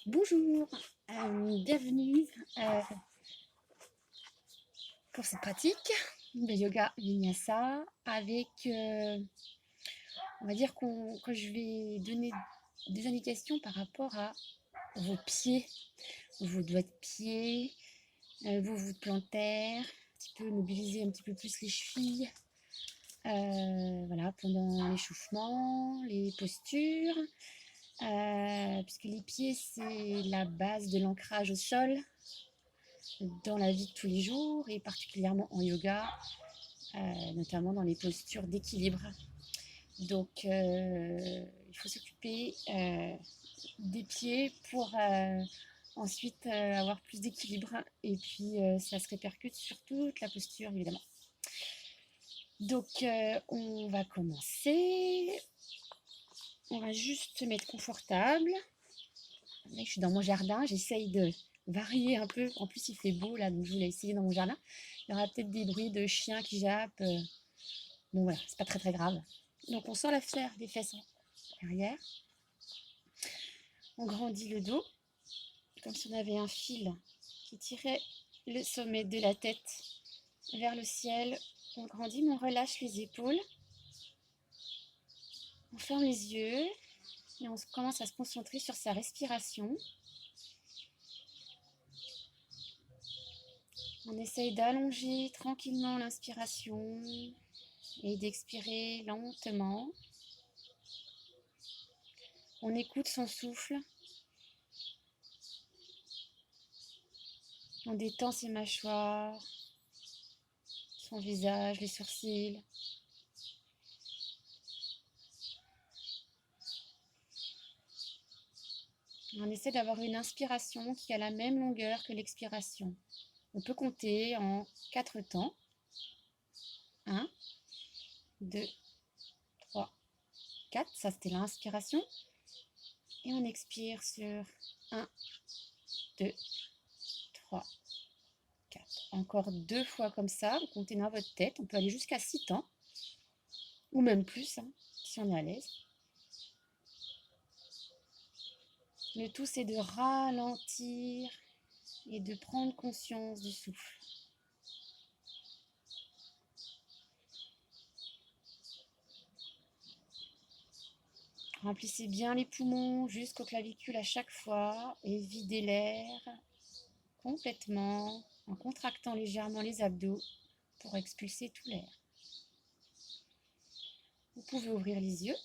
Bonjour, bienvenue pour cette pratique de yoga vinyasa avec, on va dire que je vais donner des indications par rapport à vos pieds, vos doigts de pied, vos voûtes plantaires, un petit peu mobiliser un petit peu plus les chevilles, voilà, pendant l'échauffement, les postures, puisque les pieds c'est la base de l'ancrage au sol dans la vie de tous les jours et particulièrement en yoga, notamment dans les postures d'équilibre. Donc, il faut s'occuper des pieds pour ensuite avoir plus d'équilibre et puis ça se répercute sur toute la posture évidemment. Donc, on va commencer. On va juste se mettre confortable. Là, je suis dans mon jardin, j'essaye de varier un peu. En plus, il fait beau là, donc je voulais essayer dans mon jardin. Il y aura peut-être des bruits de chiens qui jappent. Bon, voilà, c'est pas très grave. Donc, on sort la fleur des fesses en arrière. On grandit le dos, comme si on avait un fil qui tirait le sommet de la tête vers le ciel. On grandit, mais on relâche les épaules. On ferme les yeux et on commence à se concentrer sur sa respiration. On essaye d'allonger tranquillement l'inspiration et d'expirer lentement. On écoute son souffle. On détend ses mâchoires, son visage, les sourcils. On essaie d'avoir une inspiration qui a la même longueur que l'expiration. On peut compter en 4 temps. 1, 2, 3, 4. Ça, c'était l'inspiration. Et on expire sur 1, 2, 3, 4. Encore 2 fois comme ça. Vous comptez dans votre tête. On peut aller jusqu'à 6 temps. Ou même plus, si on est à l'aise. Le tout, c'est de ralentir et de prendre conscience du souffle. Remplissez bien les poumons jusqu'aux clavicules à chaque fois et videz l'air complètement en contractant légèrement les abdos pour expulser tout l'air. Vous pouvez ouvrir les yeux.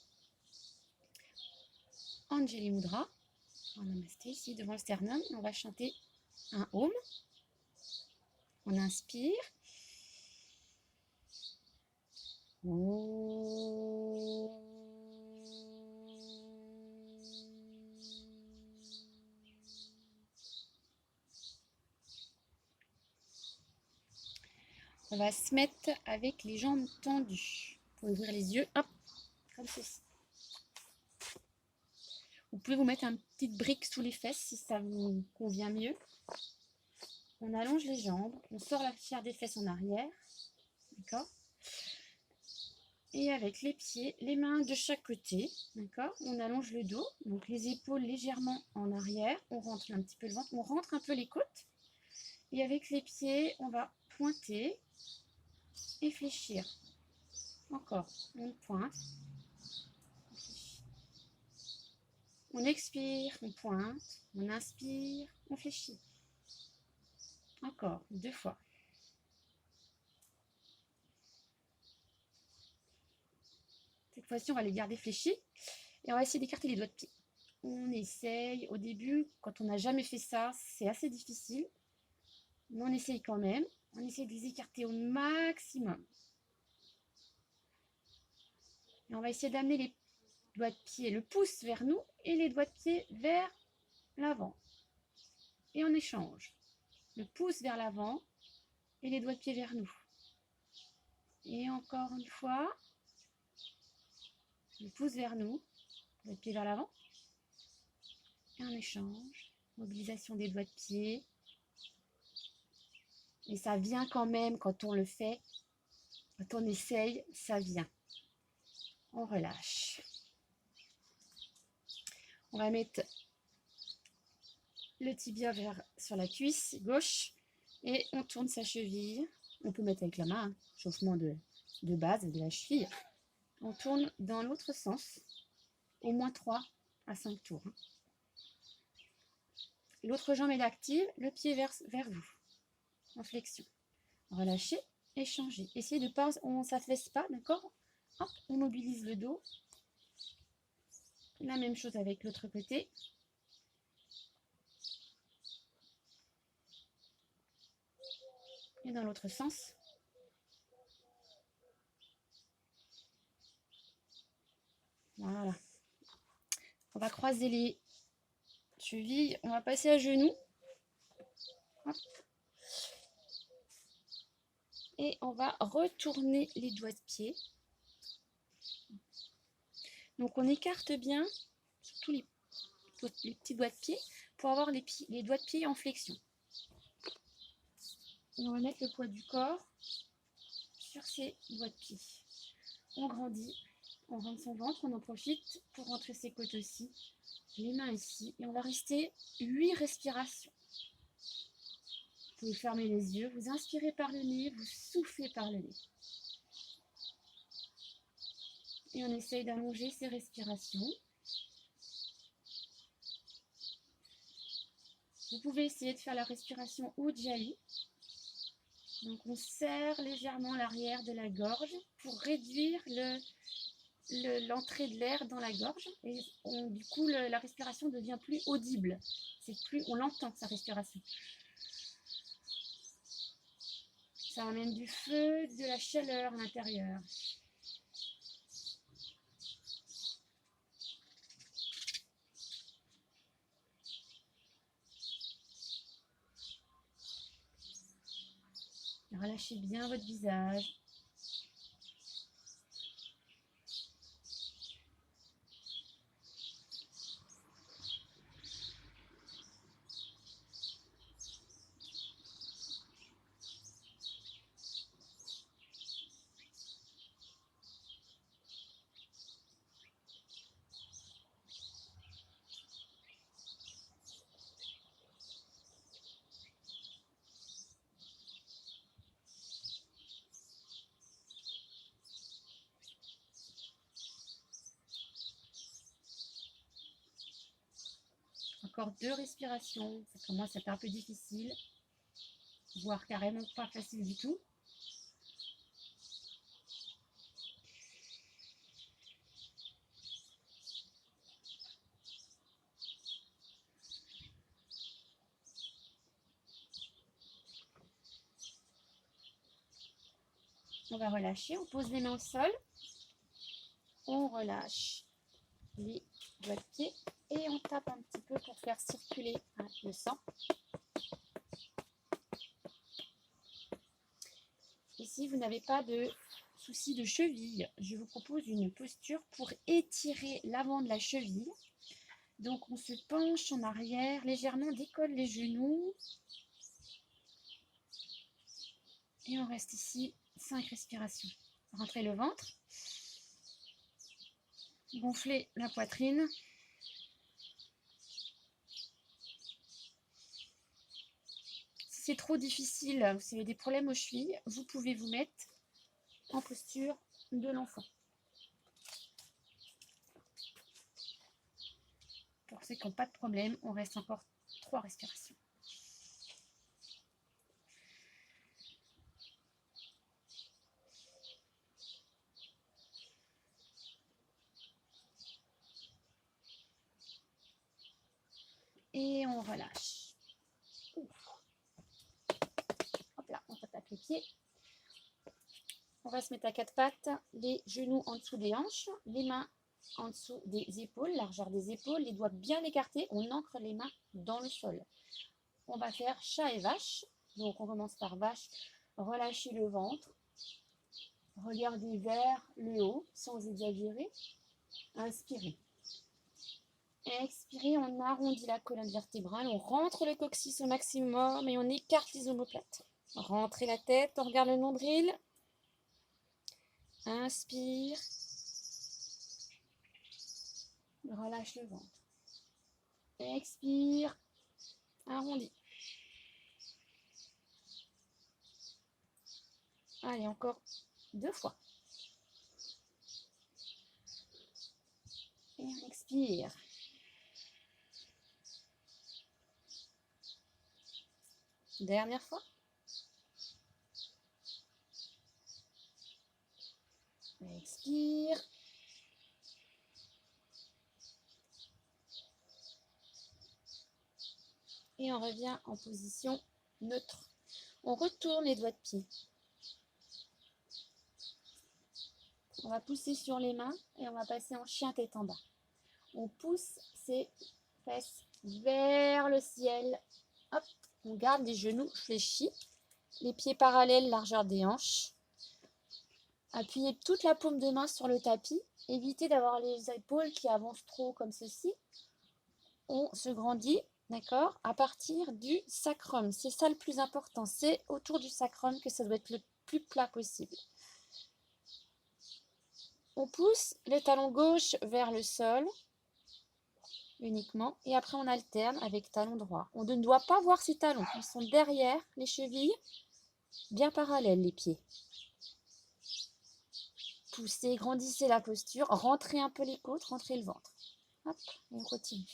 Anjali Mudra, en namasté, ici devant le sternum. On va chanter un Om. On inspire. Om. On va se mettre avec les jambes tendues. Vous pouvez ouvrir les yeux, hop, comme ceci. Vous pouvez vous mettre une petite brique sous les fesses si ça vous convient mieux. On allonge les jambes, on sort la chair des fesses en arrière, d'accord? Et avec les pieds, les mains de chaque côté, d'accord? On allonge le dos, donc les épaules légèrement en arrière, on rentre un petit peu le ventre, on rentre un peu les côtes. Et avec les pieds, on va pointer et fléchir. Encore, on pointe, on fléchit. On expire, on pointe, on inspire, on fléchit. Encore, 2 fois. Cette fois-ci, on va les garder fléchis et on va essayer d'écarter les doigts de pied. On essaye, au début, quand on n'a jamais fait ça, c'est assez difficile, mais on essaye quand même. On essaye de les écarter au maximum. Et on va essayer d'amener les doigts de pied, le pouce vers nous et les doigts de pied vers l'avant. Et on échange. Le pouce vers l'avant et les doigts de pied vers nous. Et encore une fois, le pouce vers nous, doigts de pied vers l'avant. Et on échange. Mobilisation des doigts de pied. Et ça vient quand même quand on le fait. Quand on essaye, ça vient. On relâche. On va mettre le tibia sur la cuisse gauche et on tourne sa cheville. On peut mettre avec la main, hein, chauffement de base de la cheville. On tourne dans l'autre sens, au moins 3 à 5 tours. Hein. L'autre jambe est active, le pied vers vous, en flexion. Relâchez et changez. Essayez de ne pas, on ne s'affaisse pas, d'accord? Hop, on mobilise le dos. La même chose avec l'autre côté. Et dans l'autre sens. Voilà. On va croiser les chevilles. On va passer à genoux. Hop. Et on va retourner les doigts de pied. Donc on écarte bien, surtout les petits doigts de pied, pour avoir les doigts de pied en flexion. Et on va mettre le poids du corps sur ces doigts de pied. On grandit, on rentre son ventre, on en profite pour rentrer ses côtes aussi. Les mains ici. Et on va rester 8 respirations. Vous pouvez fermer les yeux, vous inspirez par le nez, vous soufflez par le nez. Et on essaye d'allonger ces respirations. Vous pouvez essayer de faire la respiration Ujjayi. Donc on serre légèrement l'arrière de la gorge pour réduire l'entrée de l'air dans la gorge. Et du coup, la respiration devient plus audible. On l'entend, sa respiration. Ça amène du feu, de la chaleur à l'intérieur. Relâchez bien votre visage. Encore 2 respirations. Ça commence à être un peu difficile, voire carrément pas facile du tout. On va relâcher, on pose les mains au sol. On relâche les doigts de pied et on tape un petit peu pour faire circuler le sang. Et si vous n'avez pas de souci de cheville, je vous propose une posture pour étirer l'avant de la cheville. Donc on se penche en arrière, légèrement décolle les genoux. Et on reste ici 5 respirations. Rentrez le ventre. Gonflez la poitrine. Si c'est trop difficile, vous avez des problèmes aux chevilles, vous pouvez vous mettre en posture de l'enfant. Pour ceux qui n'ont pas de problème, on reste encore 3 respirations. Et on relâche. Hop là, on attaque les pieds. On va se mettre à 4 pattes, les genoux en dessous des hanches, les mains en dessous des épaules, largeur des épaules, les doigts bien écartés. On ancre les mains dans le sol. On va faire chat et vache. Donc on commence par vache. Relâchez le ventre. Regardez vers le haut sans exagérer. Inspirez. Expirez, on arrondit la colonne vertébrale, on rentre le coccyx au maximum et on écarte les omoplates. Rentrez la tête, on regarde le nombril. Inspire. Relâche le ventre. Expire. arrondi. Allez, encore 2 fois. Et on expire. Dernière fois. On expire. Et on revient en position neutre. On retourne les doigts de pied. On va pousser sur les mains et on va passer en chien tête en bas. On pousse ses fesses vers le ciel. Hop, on garde les genoux fléchis, les pieds parallèles, largeur des hanches. Appuyez toute la paume de main sur le tapis. Évitez d'avoir les épaules qui avancent trop comme ceci. On se grandit, d'accord, à partir du sacrum. C'est ça le plus important. C'est autour du sacrum que ça doit être le plus plat possible. On pousse le talon gauche vers le sol uniquement et après on alterne avec talon droit. On ne doit pas voir ses talons. Ils sont derrière les chevilles, bien parallèles les pieds. Poussez, grandissez la posture, rentrez un peu les côtes, rentrez le ventre. Hop, et on continue.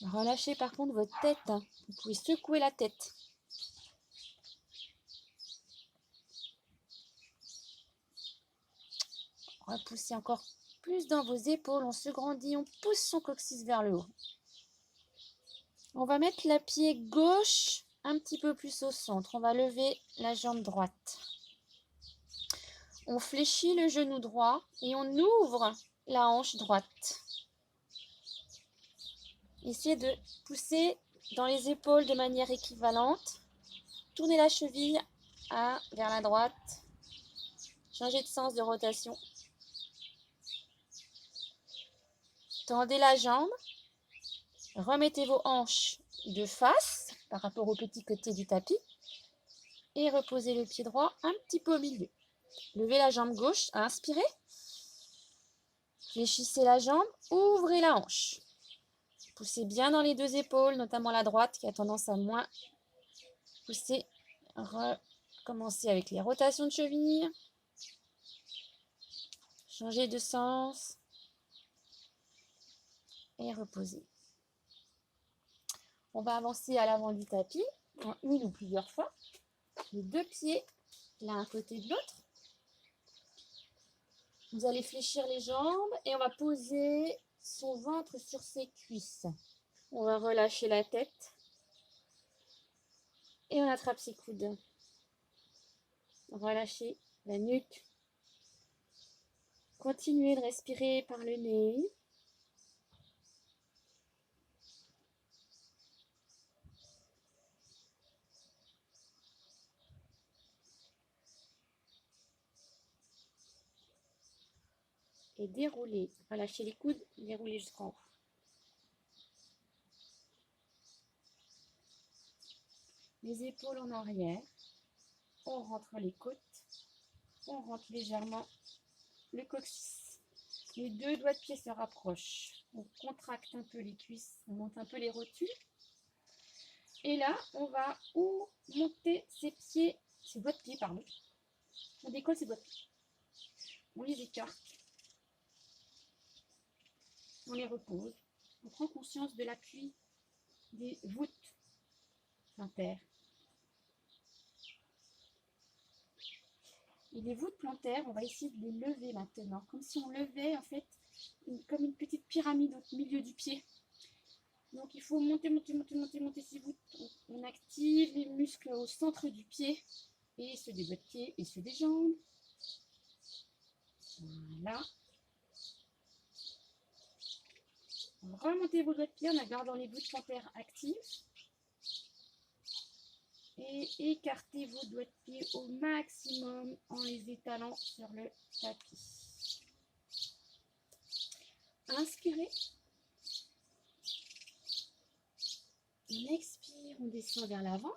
Relâchez par contre votre tête. Vous pouvez secouer la tête. Repoussez encore plus dans vos épaules. On se grandit, on pousse son coccyx vers le haut. On va mettre la pied gauche un petit peu plus au centre. On va lever la jambe droite. On fléchit le genou droit et on ouvre la hanche droite. Essayez de pousser dans les épaules de manière équivalente. Tournez la cheville vers la droite. Changez de sens de rotation. Tendez la jambe. Remettez vos hanches de face par rapport au petit côté du tapis. Et reposez le pied droit un petit peu au milieu. Levez la jambe gauche, inspirez. Fléchissez la jambe, ouvrez la hanche. Poussez bien dans les deux épaules, notamment la droite qui a tendance à moins pousser. Recommencez avec les rotations de cheville. Changez de sens. Et reposez. On va avancer à l'avant du tapis, en une ou plusieurs fois. Les deux pieds l'un à côté de l'autre. Vous allez fléchir les jambes et on va poser son ventre sur ses cuisses. On va relâcher la tête et on attrape ses coudes. Relâchez la nuque. Continuez de respirer par le nez. Et déroulez. Relâchez les coudes, déroulez jusqu'en haut. Les épaules en arrière. On rentre les côtes. On rentre légèrement le coccyx. Les deux doigts de pied se rapprochent. On contracte un peu les cuisses, on monte un peu les rotules. Et là, on va monter ses doigts de pied, pardon. On décolle ses doigts de pied. On les écarte. On les repose. On prend conscience de l'appui des voûtes plantaires. Et les voûtes plantaires, on va essayer de les lever maintenant, comme si on levait en fait comme une petite pyramide au milieu du pied. Donc il faut monter ces voûtes. On active les muscles au centre du pied, et ceux des doigts de pied et ceux des jambes. Voilà. Remontez vos doigts de pied en gardant les voûtes plantaires actives. Et écartez vos doigts de pied au maximum en les étalant sur le tapis. Inspirez. On expire, on descend vers l'avant.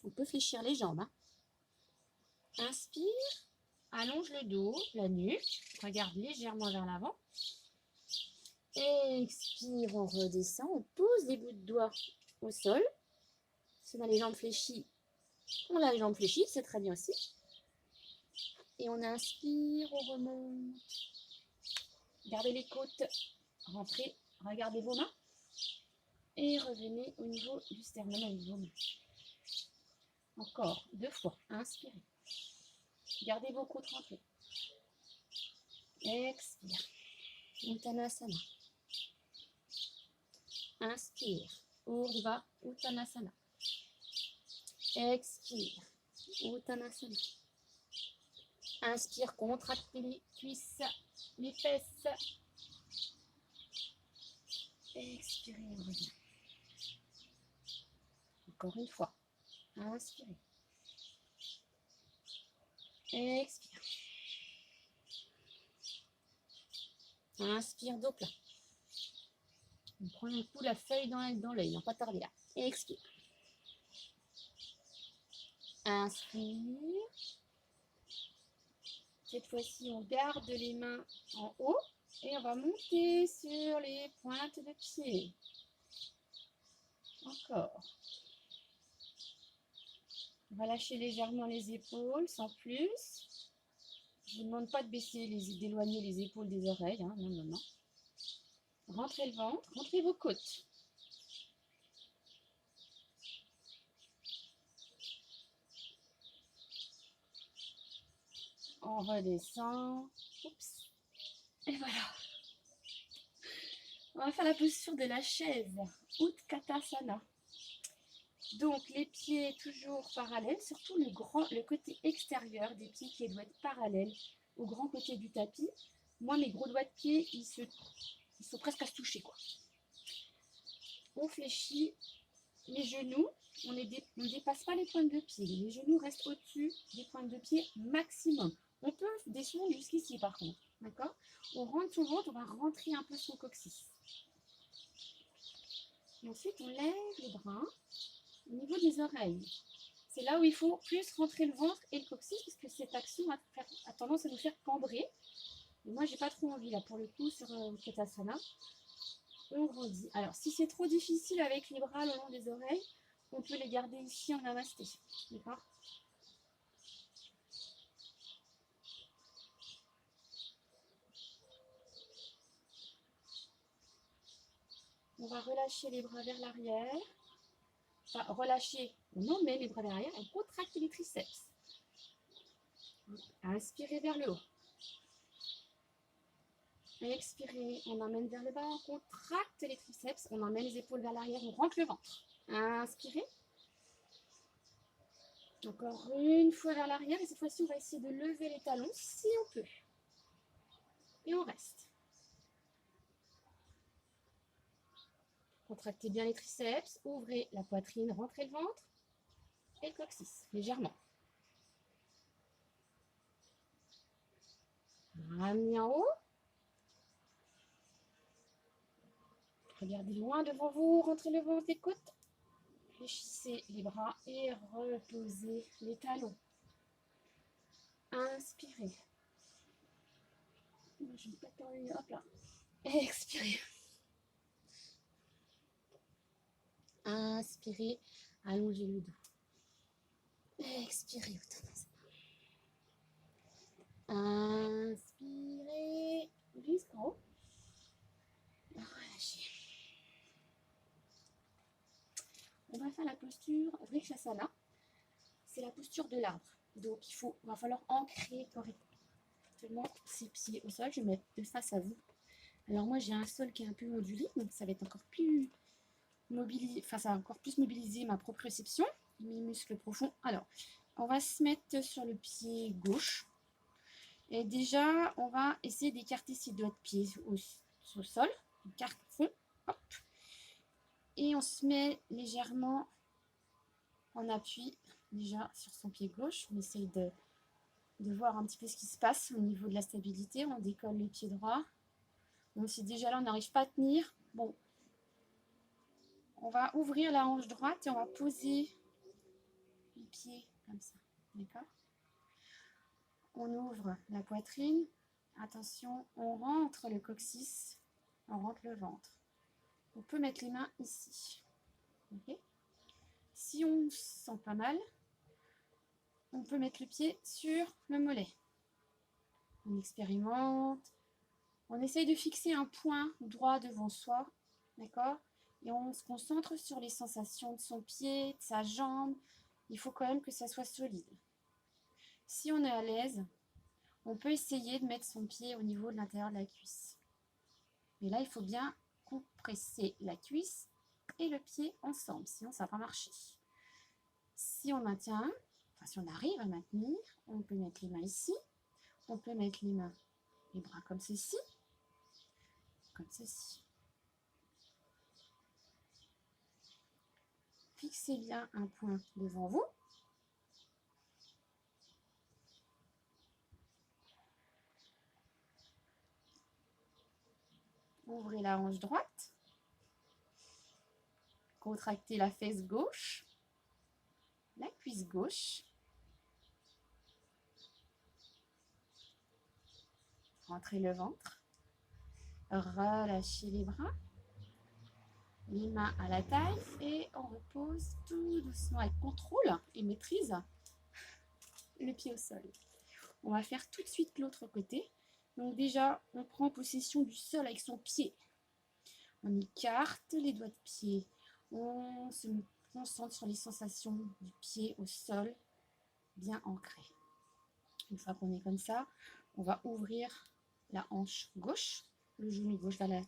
On peut fléchir les jambes. Inspire, allonge le dos, la nuque, regarde légèrement vers l'avant. Expire, on redescend, on pose les bouts de doigts au sol. Si on a les jambes fléchies, on a les jambes fléchies, c'est très bien aussi. Et on inspire, on remonte. Gardez les côtes, rentrez, regardez vos mains. Et revenez au niveau du sternum avec vos mains. Encore 2 fois, inspirez. Gardez vos côtes rentrées. Expire. Uttanasana. Inspire. Urdhva Uttanasana. Expire. Uttanasana. Inspire, contractez les cuisses, les fesses. Expirez, on revient. Encore une fois. Inspirez. Expire. Inspire, dos plat. On prend un coup la feuille dans l'œil, non pas tarder là. Expire. Inspire. Cette fois-ci, on garde les mains en haut et on va monter sur les pointes de pied. Encore. On va lâcher légèrement les épaules, sans plus. Je ne vous demande pas de d'éloigner les épaules des oreilles. Hein. Non, non, non. Rentrez le ventre, rentrez vos côtes. On redescend. Oups. Et voilà. On va faire la posture de la chaise. Utkatasana. Donc les pieds toujours parallèles, surtout le côté extérieur des pieds qui doit être parallèle au grand côté du tapis. Moi, mes gros doigts de pied, ils sont presque à se toucher, quoi. On fléchit les genoux, on ne dépasse pas les pointes de pied. Les genoux restent au-dessus des pointes de pied maximum. On peut descendre jusqu'ici par contre, d'accord? On rentre son ventre, on va rentrer un peu son coccyx. Et ensuite, on lève les bras au niveau des oreilles. C'est là où il faut plus rentrer le ventre et le coccyx, parce que cette action a tendance à nous faire cambrer. Et moi, j'ai pas trop envie là, pour le coup, sur Utkatasana. On grandit. Alors, si c'est trop difficile avec les bras le long des oreilles, on peut les garder ici en namasté. D'accord? On va relâcher les bras vers l'arrière. Enfin, relâcher, on en met les bras vers l'arrière, on contracte les triceps. Inspirez vers le haut. Expirez, on emmène vers le bas, on contracte les triceps, on emmène les épaules vers l'arrière, on rentre le ventre. Inspirez. Encore une fois vers l'arrière, et cette fois-ci, on va essayer de lever les talons si on peut. Et on reste. Contractez bien les triceps, ouvrez la poitrine, rentrez le ventre et le coccyx, légèrement. Ramenez en haut. Regardez loin devant vous, rentrez le ventre, les côtes. Fléchissez les bras et reposez les talons. Inspirez. Je ne vais pas terminer. Hop là. Expirez. Inspirez. Allongez le dos. Expirez. Inspirez. Jusqu'en haut. Relâchez. On va faire la posture Vrikshasana. C'est la posture de l'arbre. Donc il va falloir ancrer correctement ses pieds au sol. Je vais mettre de face à vous. Alors moi j'ai un sol qui est un peu ondulé, donc ça va être encore plus mobilisé, enfin ça va encore plus mobiliser ma proprioception, mes muscles profonds. Alors on va se mettre sur le pied gauche. Et déjà on va essayer d'écarter ses doigts de pied au sol. On écarte fond. Hop. Et on se met légèrement en appui déjà sur son pied gauche. On essaye de voir un petit peu ce qui se passe au niveau de la stabilité. On décolle le pied droit. Donc si déjà là on n'arrive pas à tenir, bon, on va ouvrir la hanche droite et on va poser le pied comme ça, d'accord? On ouvre la poitrine, attention, on rentre le coccyx On rentre le ventre. On peut mettre les mains ici. Okay. Si on se sent pas mal, on peut mettre le pied sur le mollet. On expérimente. On essaye de fixer un point droit devant soi. D'accord? Et on se concentre sur les sensations de son pied, de sa jambe. Il faut quand même que ça soit solide. Si on est à l'aise, on peut essayer de mettre son pied au niveau de l'intérieur de la cuisse. Mais là, il faut bien compresser la cuisse et le pied ensemble, sinon ça ne va pas marcher. Si on maintient, enfin si on arrive à maintenir, on peut mettre les mains ici, on peut mettre les bras comme ceci, comme ceci. Fixez bien un point devant vous. Ouvrez la hanche droite. Contractez la fesse gauche, la cuisse gauche. Rentrez le ventre. Relâchez les bras. Les mains à la taille et on repose tout doucement avec contrôle et maîtrise le pied au sol. On va faire tout de suite l'autre côté. Donc déjà, on prend possession du sol avec son pied. On écarte les doigts de pied. On se concentre sur les sensations du pied au sol, bien ancré. Une fois qu'on est comme ça, on va ouvrir la hanche gauche, le genou gauche vers la...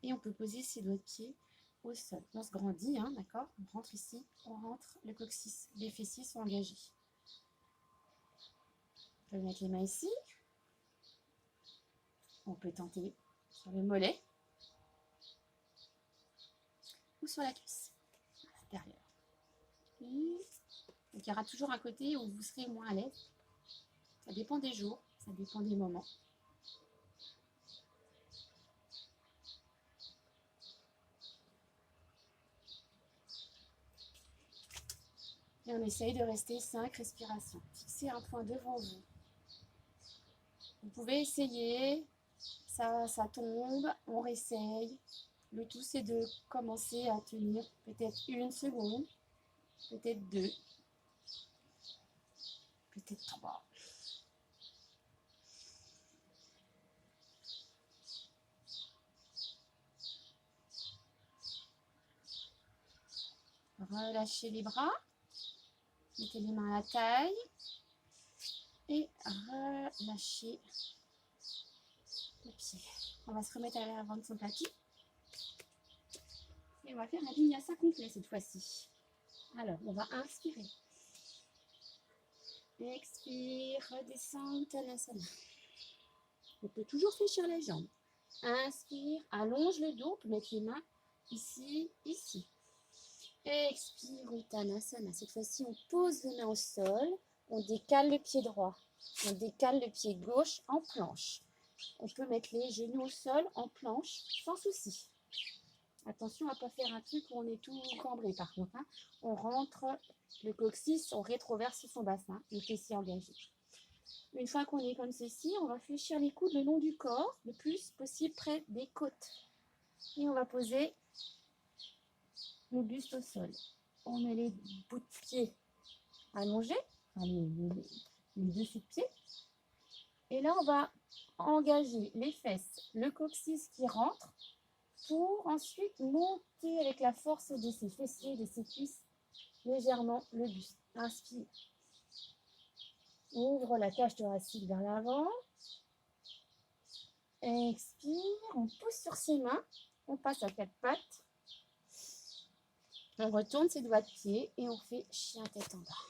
Et on peut poser ses doigts de pied au sol. On se grandit, hein, d'accord? On rentre ici, on rentre le coccyx. Les fessiers sont engagés. On peut mettre les mains ici. On peut tenter sur le mollet ou sur la cuisse à l'intérieur. Donc il y aura toujours un côté où vous serez moins à l'aise. Ça dépend des jours, ça dépend des moments. Et on essaye de rester 5 respirations. Fixez un point devant vous. Vous pouvez essayer, ça tombe, on réessaye. Le tout, c'est de commencer à tenir peut-être 1 seconde, peut-être 2, peut-être 3. Relâchez les bras, mettez les mains à la taille et relâchez le pied. On va se remettre à l'avant de son tapis. Et on va faire un vinyasa complet cette fois-ci. Alors, on va inspirer. Expire, redescend, Uttanasana. On peut toujours fléchir les jambes. Inspire, allonge le dos, on peut mettre les mains ici, ici. Expire, Uttanasana. Cette fois-ci, on pose les mains au sol, on décale le pied droit, on décale le pied gauche en planche. On peut mettre les genoux au sol en planche sans souci. Attention à ne pas faire un truc où on est tout cambré par contre. Hein. On rentre le coccyx, on rétroverse son bassin, le fessier engagé. Une fois qu'on est comme ceci, on va fléchir les coudes le long du corps, le plus possible près des côtes. Et on va poser le buste au sol. On met les bouts de pied allongés, enfin les dessus de pied. Et là, on va engager les fesses, le coccyx qui rentre, pour ensuite monter avec la force de ses fessiers, de ses cuisses, légèrement le buste. Inspire. Ouvre la cage thoracique vers l'avant. Expire. On pousse sur ses mains. On passe à 4 pattes. On retourne ses doigts de pied et on fait chien tête en bas.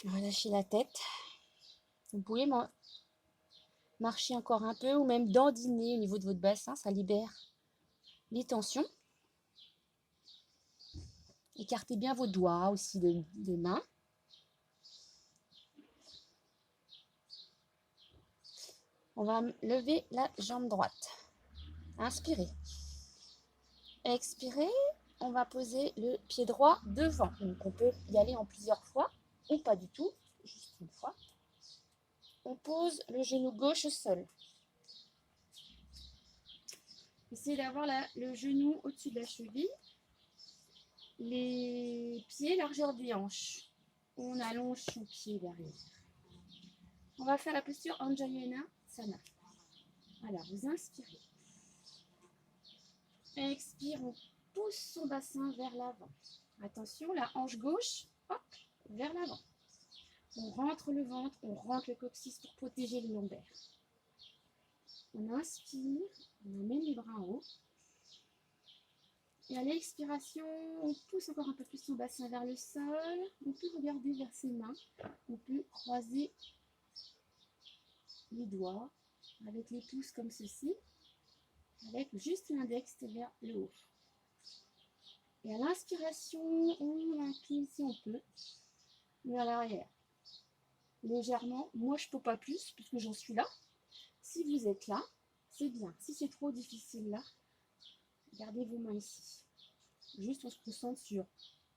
Relâchez la tête. Vous pouvez marcher encore un peu ou même dandiner au niveau de votre bassin. Ça libère les tensions. Écartez bien vos doigts aussi des mains. On va lever la jambe droite. Inspirez. Expirez. On va poser le pied droit devant. Donc on peut y aller en plusieurs fois ou pas du tout, juste une fois. on pose le genou gauche au sol. Essayez d'avoir le genou au-dessus de la cheville. Les pieds largeur des hanches. On allonge son pied derrière. On va faire la posture Anjaneyasana. Alors, vous inspirez. Expire, on pousse son bassin vers l'avant. Attention, la hanche gauche, hop, vers l'avant. On rentre le ventre, on rentre le coccyx pour protéger le lombaire. On inspire, on amène les bras en haut. Et à l'expiration, on pousse encore un peu plus son bassin vers le sol. On peut regarder vers ses mains. On peut croiser les doigts avec les pouces comme ceci, avec juste l'index vers le haut. Et à l'inspiration, on incline si on peut vers l'arrière. Légèrement, moi je ne peux pas plus puisque j'en suis là. Si vous êtes là, c'est bien. Si c'est trop difficile là, gardez vos mains ici. Juste on se concentre sur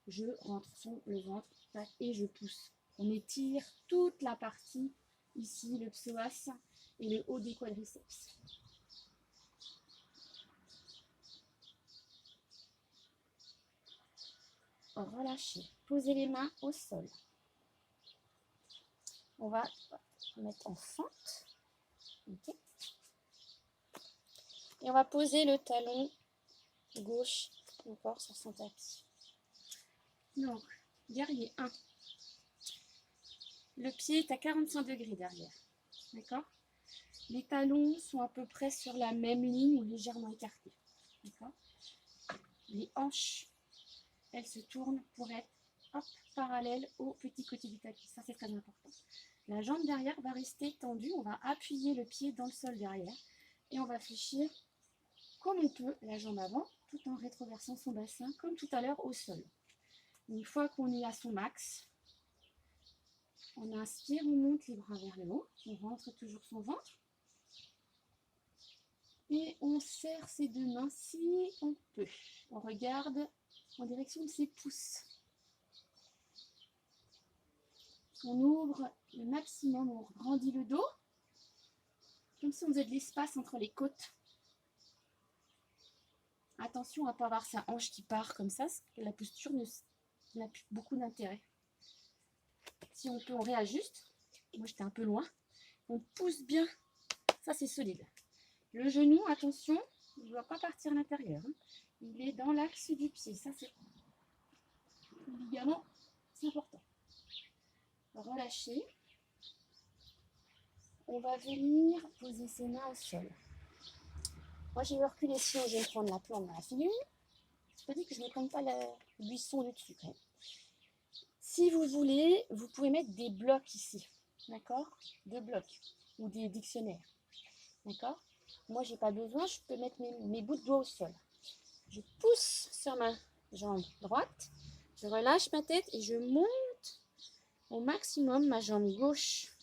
je rentre le ventre et je pousse. On étire toute la partie ici, le psoas et le haut des quadriceps. Relâchez. Posez les mains au sol. On va mettre en fente. Okay. Et on va poser le talon gauche encore sur son tapis. Donc, guerrier 1. Le pied est à 45 degrés derrière. D'accord? Les talons sont à peu près sur la même ligne ou légèrement écartés. D'accord? Les hanches, elles se tournent pour être parallèles au petit côté du tapis. Ça, c'est très important. La jambe derrière va rester tendue. On va appuyer le pied dans le sol derrière. Et on va fléchir comme on peut la jambe avant, tout en rétroversant son bassin, comme tout à l'heure au sol. Une fois qu'on est à son max, on inspire, on monte les bras vers le haut. On rentre toujours son ventre. Et on serre ses deux mains si on peut. On regarde en direction de ses pouces. On ouvre le maximum, on grandit le dos, comme si on faisait de l'espace entre les côtes. Attention à ne pas avoir sa hanche qui part comme ça, parce que la posture n'a plus beaucoup d'intérêt. Si on peut, on réajuste. Moi, j'étais un peu loin. On pousse bien. Ça, c'est solide. Le genou, attention, il ne doit pas partir à l'intérieur. Il est dans l'axe du pied. Ça, c'est le ligament, c'est important. Relâcher. On va venir poser ses mains au sol. Moi, j'ai reculé sinon je vais me prendre la plante dans la figure. Je peux dire que je ne me prenne pas le buisson dessus quand même. Si vous voulez, vous pouvez mettre des blocs ici. D'accord? 2 blocs. Ou des dictionnaires. D'accord? Moi, j'ai pas besoin. Je peux mettre mes bouts de doigts au sol. Je pousse sur ma jambe droite. Je relâche ma tête et je monte au maximum ma jambe gauche.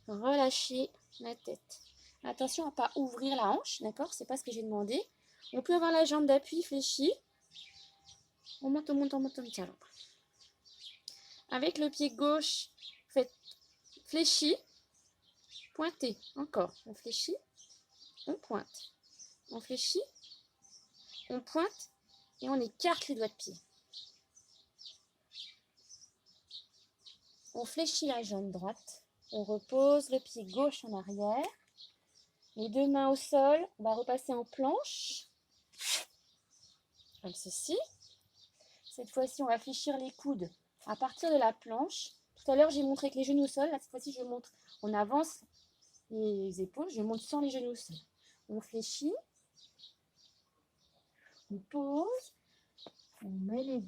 Relâchez la tête. Attention à ne pas ouvrir la hanche, d'accord? C'est pas ce que j'ai demandé. On peut avoir la jambe d'appui fléchie. On monte, on monte, on monte, on tient l'ombre. Avec le pied gauche, faites fléchi, pointez. Encore, on fléchit, on pointe. On fléchit, on pointe et on écarte les doigts de pied. On fléchit la jambe droite. On repose le pied gauche en arrière. Les 2 mains au sol. On va repasser en planche. Comme ceci. Cette fois-ci, on va fléchir les coudes à partir de la planche. Tout à l'heure, j'ai montré avec les genoux au sol. Là, cette fois-ci, je montre. On avance les épaules. Je monte sans les genoux au sol. On fléchit. On pose. On met les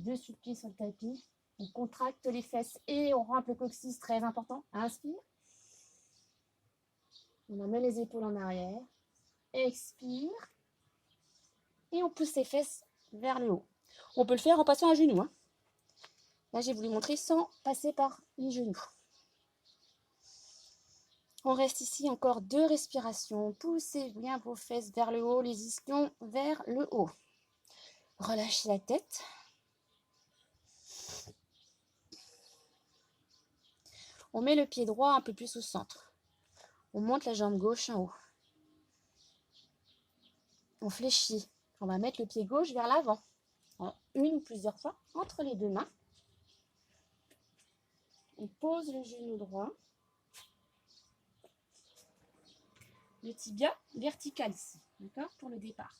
2 sous-pieds sur le tapis. On contracte les fesses et on rentre le coccyx, très important. Inspire. On amène les épaules en arrière. Expire. Et on pousse les fesses vers le haut. On peut le faire en passant à genoux. Là, j'ai voulu montrer sans passer par les genoux. On reste ici encore 2 respirations. Poussez bien vos fesses vers le haut, les ischions vers le haut. Relâchez la tête. On met le pied droit un peu plus au centre. On monte la jambe gauche en haut. On fléchit. On va mettre le pied gauche vers l'avant. Une ou plusieurs fois entre les deux mains. On pose le genou droit. Le tibia vertical ici, d'accord, pour le départ.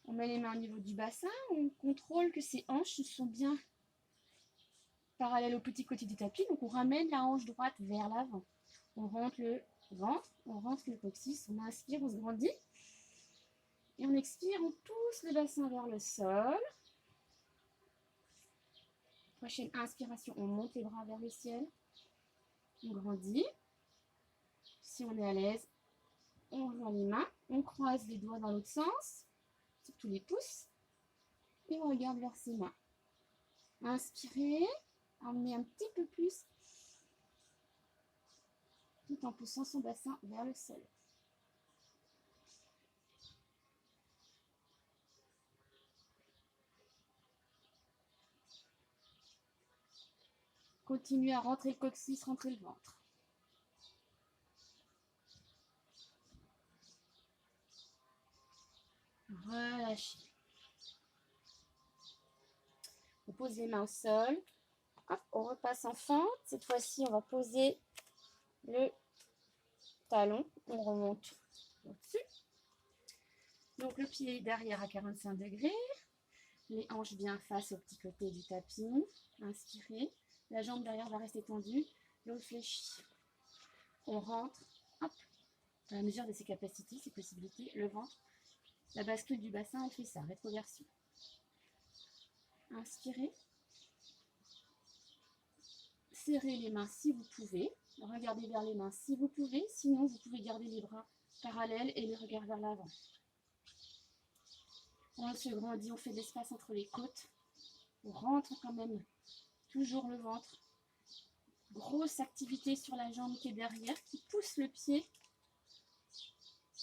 On met les mains au niveau du bassin. On contrôle que ces hanches sont bien parallèles au petit côté du tapis. Donc on ramène la hanche droite vers l'avant. On rentre le ventre, on rentre le coccyx. On inspire, on se grandit. Et on expire, on pousse le bassin vers le sol. Prochaine inspiration, on monte les bras vers le ciel. On grandit. Si on est à l'aise, on joint les mains. On croise les doigts dans l'autre sens, surtout les pouces. Et on regarde vers ses mains. Inspirez. Emmenez un petit peu plus. Tout en poussant son bassin vers le sol. Continuez à rentrer le coccyx, rentrer le ventre. Relâchez. On pose les mains au sol. Hop, on repasse en fente. Cette fois-ci, on va poser le talon. On remonte au-dessus. Donc le pied derrière à 45 degrés. Les hanches bien face au petit côté du tapis. Inspirez. La jambe derrière va rester tendue. L'autre fléchit. On rentre. Hop. À la mesure de ses capacités, ses possibilités. Le ventre. La bascule du bassin, elle fait ça. Rétroversion. Inspirez. Serrez les mains si vous pouvez. Regardez vers les mains si vous pouvez. Sinon, vous pouvez garder les bras parallèles et les regards vers l'avant. On se grandit, on fait de l'espace entre les côtes. On rentre quand même toujours le ventre. Grosse activité sur la jambe qui est derrière, qui pousse le pied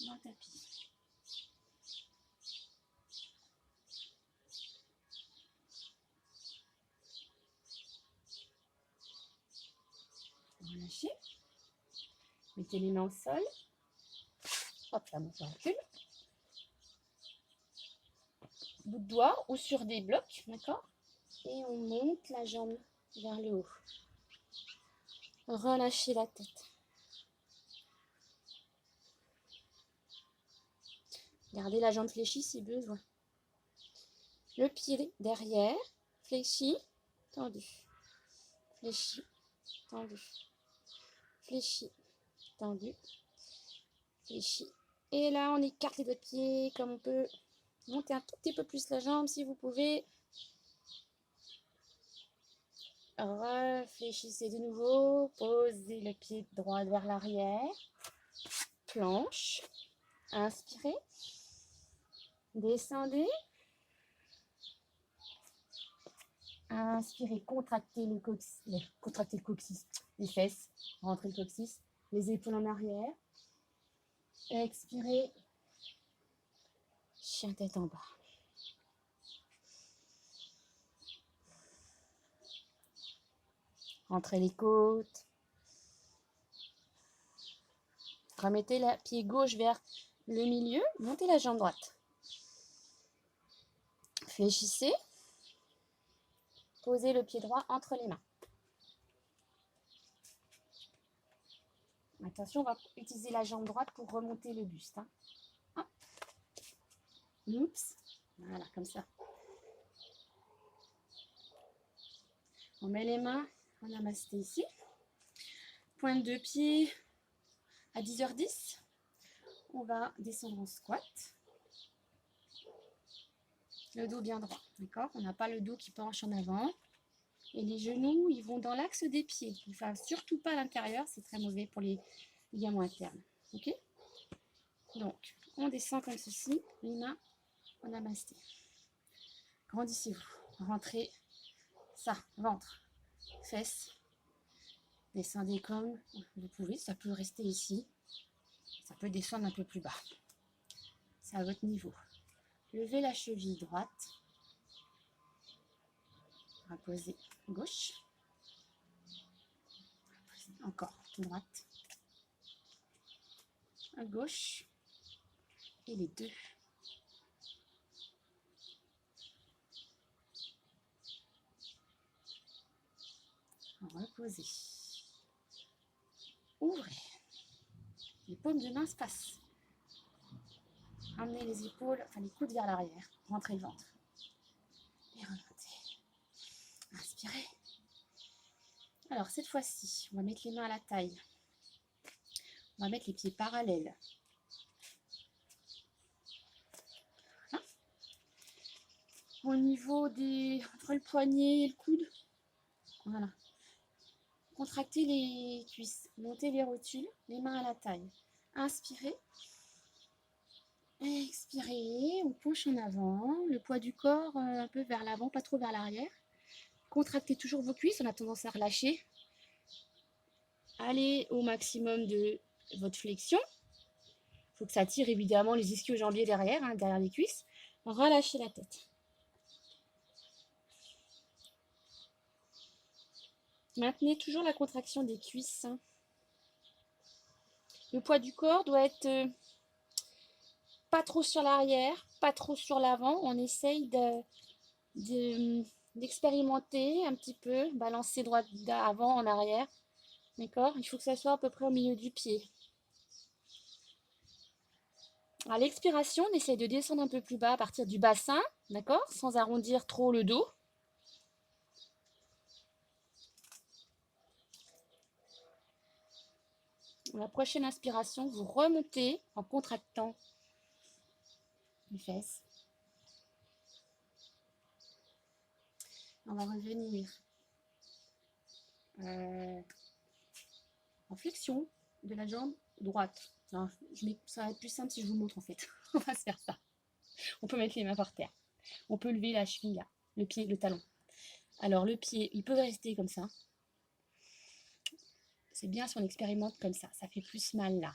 dans le tapis. Relâchez. Mettez les mains au sol. Hop là, on recule. Bout de doigt ou sur des blocs, d'accord? Et on monte la jambe vers le haut. Relâchez la tête. Gardez la jambe fléchie si besoin. Le pied derrière, fléchi, tendu. Fléchi, tendu. Fléchi, tendu. Fléchi. Et là, on écarte les doigts de pied comme on peut. Montez un tout petit peu plus la jambe si vous pouvez. Réfléchissez de nouveau. Posez le pied droit vers l'arrière. Planche. Inspirez. Descendez. Inspirez. Contractez le coccyx. Les fesses. Rentrez le coccyx. Les épaules en arrière. Expirez. Chien tête en bas. Rentrez les côtes. Remettez le pied gauche vers le milieu. Montez la jambe droite. Fléchissez. Posez le pied droit entre les mains. Attention, on va utiliser la jambe droite pour remonter le buste. Hop. Oups. Voilà, comme ça. On met les mains en namasté ici. Pointe de pied à 10h10. On va descendre en squat. Le dos bien droit, d'accord? On n'a pas le dos qui penche en avant. Et les genoux, ils vont dans l'axe des pieds. Enfin, surtout pas à l'intérieur, c'est très mauvais pour les ligaments internes. Ok? Donc, on descend comme ceci, les mains en namasté. Grandissez-vous. Rentrez ça, ventre, fesses. Descendez comme vous pouvez. Ça peut rester ici. Ça peut descendre un peu plus bas. C'est à votre niveau. Levez la cheville droite. Reposez gauche. Encore, droite. À gauche. Et les deux. Reposez. Ouvrez. Les paumes de main se passent. Ramenez les épaules, enfin les coudes vers l'arrière. Rentrez le ventre. Et remontez. Inspirez. Alors cette fois-ci, on va mettre les mains à la taille. On va mettre les pieds parallèles. Voilà. Au niveau des... entre le poignet et le coude. Voilà. Contractez les cuisses. Montez les rotules. Les mains à la taille. Inspirez. Expirez. On penche en avant. Le poids du corps un peu vers l'avant, pas trop vers l'arrière. Contractez toujours vos cuisses. On a tendance à relâcher. Allez au maximum de votre flexion. Il faut que ça tire évidemment les ischio-jambiers derrière, hein, derrière les cuisses. Relâchez la tête. Maintenez toujours la contraction des cuisses. Hein. Le poids du corps doit être pas trop sur l'arrière, pas trop sur l'avant. On essaye d'expérimenter un petit peu, balancer droite d'avant en arrière. D'accord? Il faut que ça soit à peu près au milieu du pied. À l'expiration, on essaye de descendre un peu plus bas à partir du bassin, d'accord? Sans arrondir trop le dos. La prochaine inspiration, vous remontez en contractant les fesses. On va revenir en flexion de la jambe droite. Non, ça va être plus simple si je vous montre en fait. On va se faire ça. On peut mettre les mains par terre. On peut lever la cheville là, le pied, le talon. Alors le pied, il peut rester comme ça. C'est bien si on expérimente comme ça. Ça fait plus mal là.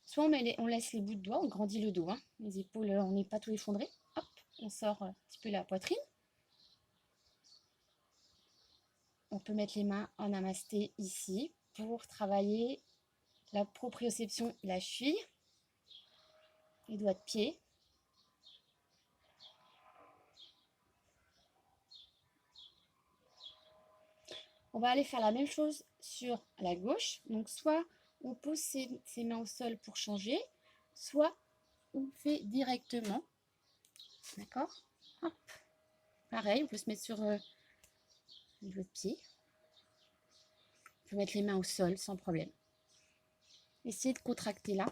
Soit on laisse les bouts de doigts, on grandit le dos. Hein. Les épaules, on n'est pas tout effondré. Hop, on sort un petit peu la poitrine. On peut mettre les mains en namasté ici pour travailler la proprioception de la cheville, les doigts de pied. On va aller faire la même chose sur la gauche. Donc soit on pose ses mains au sol pour changer, soit on fait directement. D'accord? Hop. Pareil, on peut se mettre sur le niveau de pied. On peut mettre les mains au sol sans problème. Essayez de contracter là.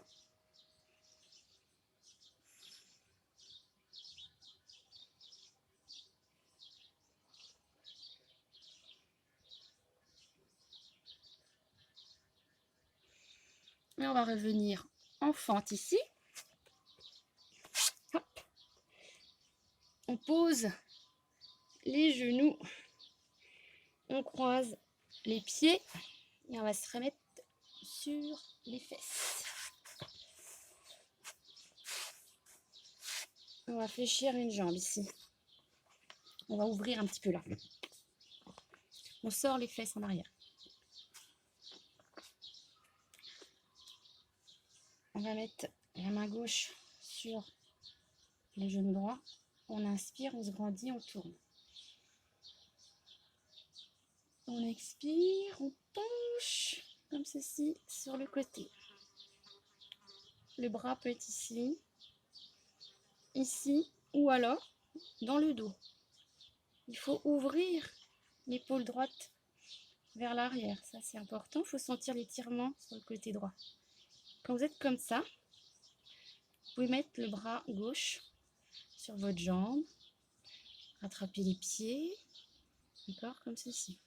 Et on va revenir en fente ici. Hop. On pose les genoux. On croise les pieds. Et on va se remettre sur les fesses. On va fléchir une jambe ici. On va ouvrir un petit peu là. On sort les fesses en arrière. On va mettre la main gauche sur le genou droit. On inspire, on se grandit, on tourne. On expire, on penche comme ceci sur le côté. Le bras peut être ici, ici ou alors dans le dos. Il faut ouvrir l'épaule droite vers l'arrière. Ça, c'est important. Il faut sentir l'étirement sur le côté droit. Quand vous êtes comme ça, vous pouvez mettre le bras gauche sur votre jambe. Rattraper les pieds. D'accord? Comme ceci.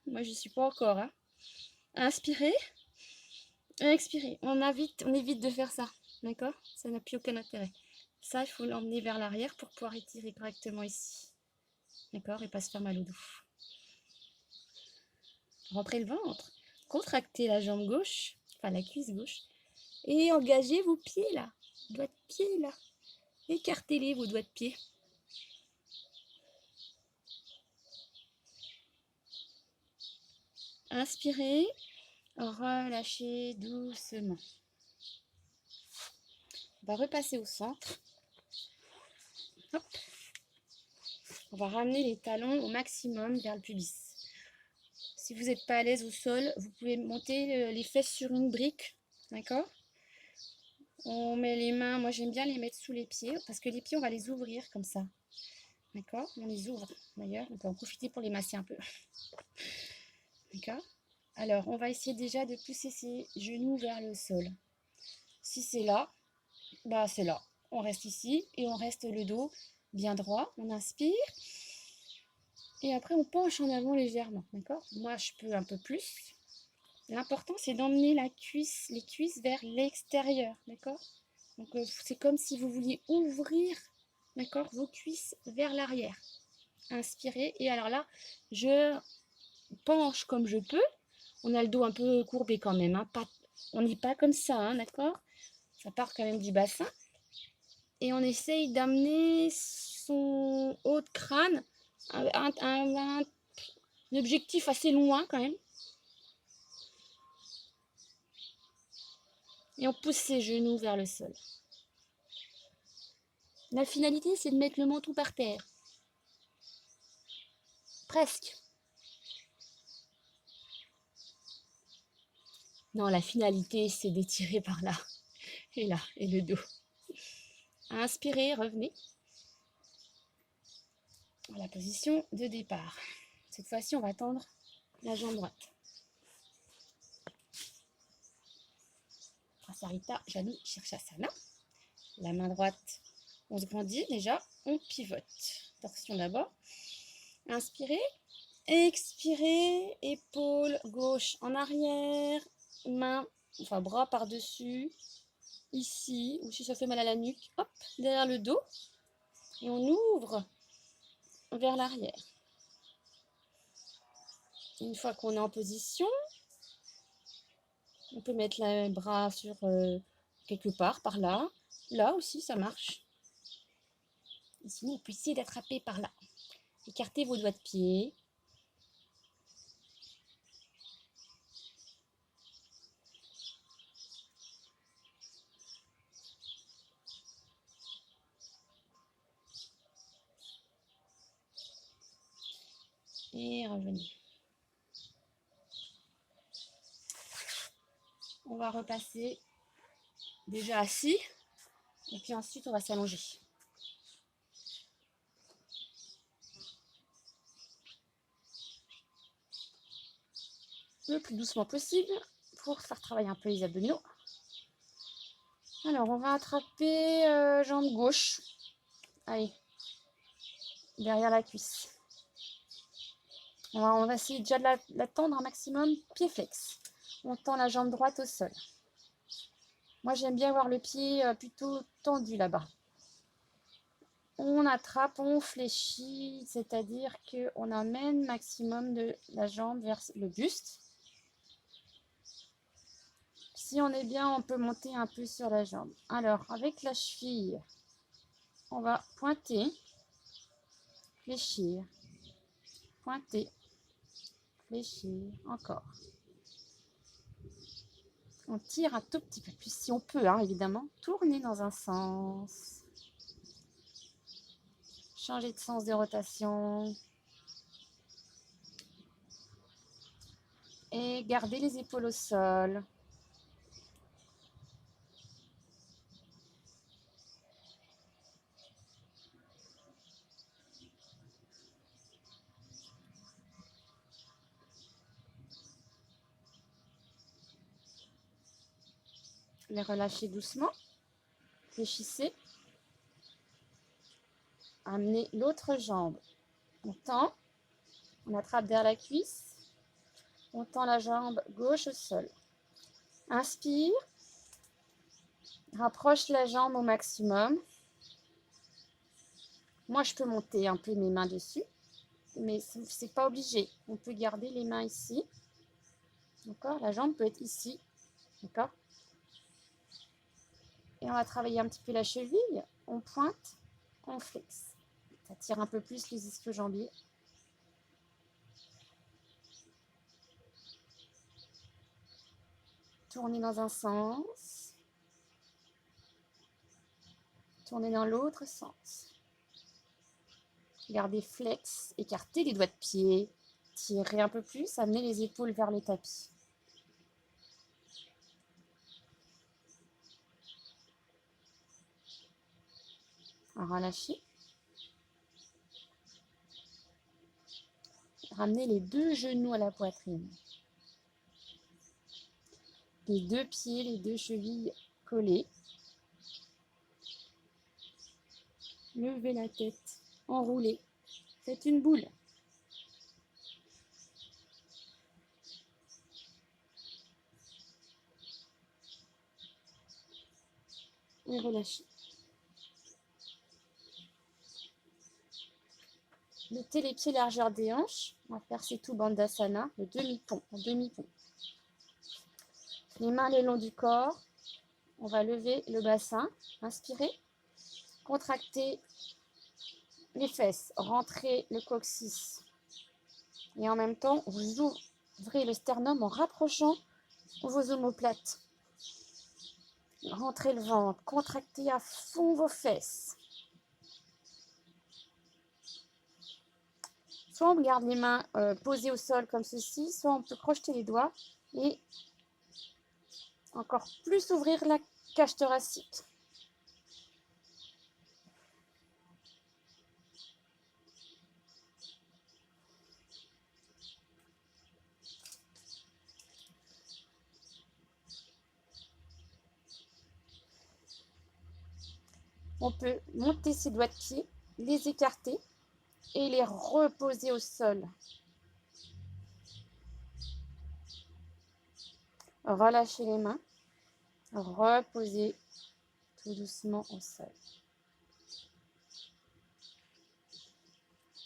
Moi, je n'y suis pas encore. Hein. Inspirez. Expirez. On évite de faire ça. D'accord? Ça n'a plus aucun intérêt. Ça, il faut l'emmener vers l'arrière pour pouvoir étirer correctement ici. D'accord? Et pas se faire mal au dos. Rentrez le ventre. Contractez la jambe gauche, enfin la cuisse gauche. Et engagez vos pieds là. Doigts de pied là. Écartez-les vos doigts de pied. Inspirez, relâchez doucement. On va repasser au centre. Hop. On va ramener les talons au maximum vers le pubis. Si vous n'êtes pas à l'aise au sol, vous pouvez monter les fesses sur une brique. D'accord? On met les mains, moi j'aime bien les mettre sous les pieds, parce que les pieds, on va les ouvrir comme ça. D'accord? On les ouvre d'ailleurs, on peut en profiter pour les masser un peu. D'accord? Alors, on va essayer déjà de pousser ses genoux vers le sol. Si c'est là, bah c'est là. On reste ici et on reste le dos bien droit. On inspire. Et après, on penche en avant légèrement. D'accord? Moi, je peux un peu plus. L'important, c'est d'emmener les cuisses vers l'extérieur. D'accord? Donc, c'est comme si vous vouliez ouvrir, d'accord, vos cuisses vers l'arrière. Inspirez. Et alors là, je penche comme je peux. On a le dos un peu courbé quand même. Hein. On n'est pas comme ça, hein, d'accord? Ça part quand même du bassin. Et on essaye d'amener son haut de crâne à un objectif assez loin quand même. Et on pousse ses genoux vers le sol. La finalité, c'est de mettre le menton par terre. Presque. Non, la finalité, c'est d'étirer par là. Et là, et le dos. Inspirez, revenez. À la position de départ. Cette fois-ci, on va tendre la jambe droite. Prasarita, Janu, Shirshasana. La main droite, on se grandit déjà, on pivote. Torsion d'abord. Inspirez. Expirez. Épaule gauche en arrière. Main, enfin bras par-dessus. Ici, ou si ça fait mal à la nuque, hop, derrière le dos. Et on ouvre vers l'arrière. Une fois qu'on est en position, on peut mettre les bras sur quelque part, par là. Là aussi, ça marche. Et sinon, on peut essayer d'attraper par là. Écartez vos doigts de pied. Et revenez. On va repasser déjà assis. Et puis ensuite, on va s'allonger. Le plus doucement possible pour faire travailler un peu les abdominaux. Alors, on va attraper jambe gauche. Allez, derrière la cuisse. On va essayer déjà de la tendre un maximum, pied flex. On tend la jambe droite au sol. Moi, j'aime bien avoir le pied plutôt tendu là-bas. On attrape, on fléchit, c'est-à-dire qu'on amène maximum de la jambe vers le buste. Si on est bien, on peut monter un peu sur la jambe. Alors, avec la cheville, on va pointer, fléchir, pointer, fléchir, encore. On tire un tout petit peu plus, si on peut, hein, évidemment. Tourner dans un sens. Changer de sens de rotation. Et garder les épaules au sol. Les relâcher doucement. Fléchissez. Amenez l'autre jambe. On tend. On attrape derrière la cuisse. On tend la jambe gauche au sol. Inspire. Rapproche la jambe au maximum. Moi, je peux monter un peu mes mains dessus. Mais ce n'est pas obligé. On peut garder les mains ici. D'accord? La jambe peut être ici. D'accord? Et on va travailler un petit peu la cheville. On pointe, on flexe. Ça tire un peu plus les ischio-jambiers. tournez dans un sens, tournez dans l'autre sens. Gardez flex, écartez les doigts de pied, tirez un peu plus, amenez les épaules vers le tapis. Relâchez. Ramenez les deux genoux à la poitrine. Les deux pieds, les deux chevilles collées. Levez la tête, enroulez. Faites une boule. Et relâchez. Mettez les pieds largeur des hanches. On va faire Setu Bandhasana, le demi-pont, en demi-pont. Les mains le long du corps. On va lever le bassin. Inspirez. Contractez les fesses. Rentrez le coccyx. Et en même temps, vous ouvrez le sternum en rapprochant vos omoplates. Rentrez le ventre. Contractez à fond vos fesses. Soit on garde les mains posées au sol comme ceci, soit on peut crocheter les doigts et encore plus ouvrir la cage thoracique. On peut monter ses doigts de pied, les écarter et les reposer au sol. Relâchez les mains, reposez tout doucement au sol.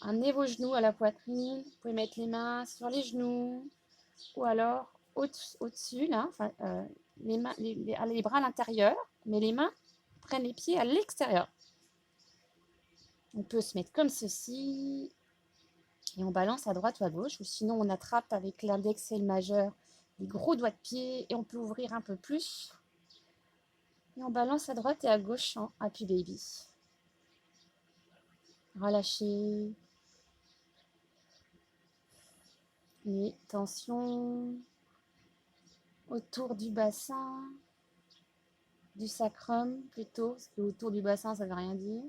Amenez vos genoux à la poitrine, vous pouvez mettre les mains sur les genoux ou alors au-dessus, là, enfin, les bras à l'intérieur, mais les mains prennent les pieds à l'extérieur. On peut se mettre comme ceci et on balance à droite ou à gauche, ou sinon on attrape avec l'index et le majeur les gros doigts de pied et on peut ouvrir un peu plus. Et on balance à droite et à gauche en Happy Baby. Relâchez les tensions autour du bassin, du sacrum plutôt, parce que autour du bassin ça ne veut rien dire.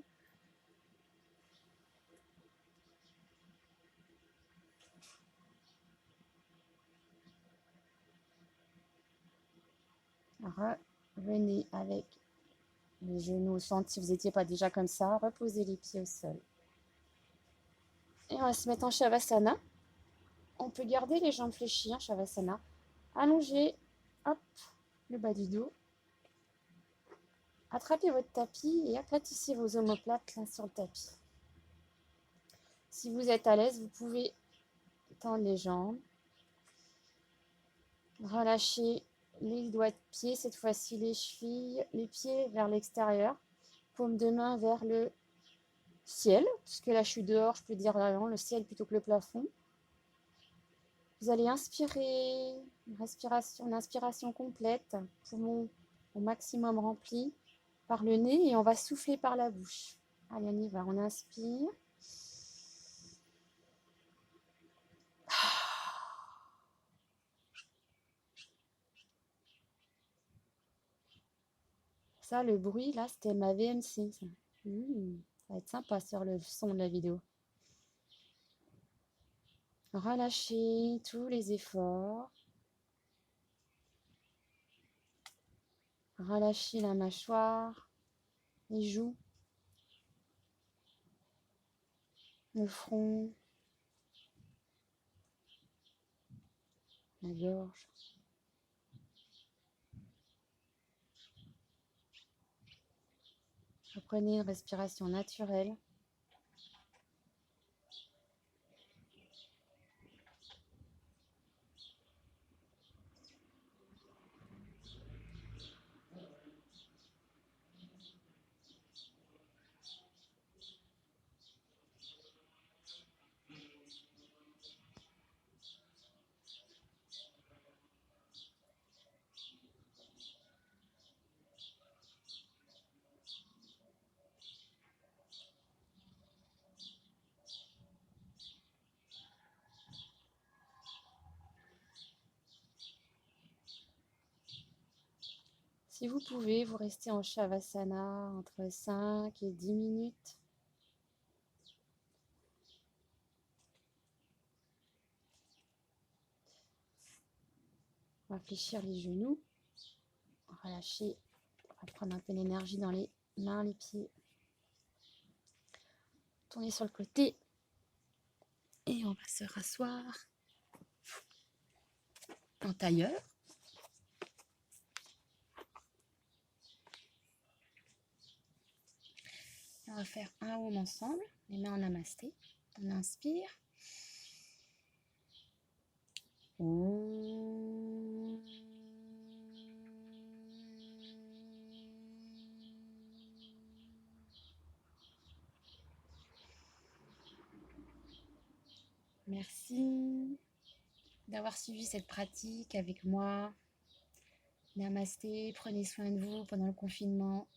Revenez avec les genoux au centre si vous n'étiez pas déjà comme ça. Reposez les pieds au sol. Et on va se mettre en Shavasana. On peut garder les jambes fléchies en Shavasana. Allongez, hop, le bas du dos. Attrapez votre tapis et aplatissez vos omoplates là, sur le tapis. Si vous êtes à l'aise, vous pouvez tendre les jambes. Relâchez les doigts de pied, cette fois-ci les chevilles, les pieds vers l'extérieur. Paume de main vers le ciel, puisque là je suis dehors, je peux dire vraiment le ciel plutôt que le plafond. Vous allez inspirer, une inspiration complète, poumon au maximum rempli par le nez et on va souffler par la bouche. Allez, on y va, on inspire. Ça, le bruit, là, c'était ma VMC. Ça. Ça va être sympa sur le son de la vidéo. Relâchez tous les efforts. Relâchez la mâchoire, les joues, le front, la gorge. Reprenez une respiration naturelle. Si vous pouvez, vous restez en Shavasana entre 5 et 10 minutes. On va fléchir les genoux, relâcher, on va prendre un peu d'énergie dans les mains, les pieds. Tourner sur le côté et on va se rasseoir en tailleur. On va faire un Om ensemble, les mains en namasté. On inspire. Om. Merci d'avoir suivi cette pratique avec moi. Namasté, prenez soin de vous pendant le confinement.